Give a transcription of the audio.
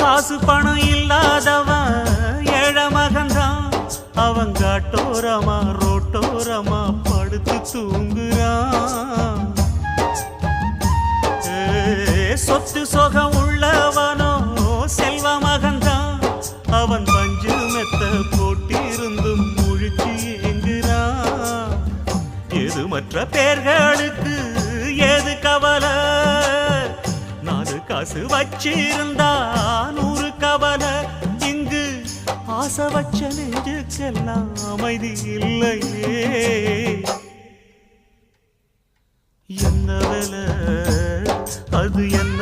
காசு பணம் இல்லாதவன் ஏழை மகன்தான். அவன் காட்டோரமா ரோட்டோரமா படுத்து தூங்குறான். சொத்து சொகம் உள்ளவனோ செல்வ மகன்தான். அவன் பஞ்சு மெத்த போட்டிருந்தும் முழிச்சு ஏங்குறான். எது மற்ற பேர்களுக்கு ஏது கவலை? 4 காசு வச்சிருந்தா 100 கவலை. இங்கு ஆசை வச்ச நெஞ்சுக்கெல்லாம் அமைதி இல்லையே. என்ன வேலை அது என்ன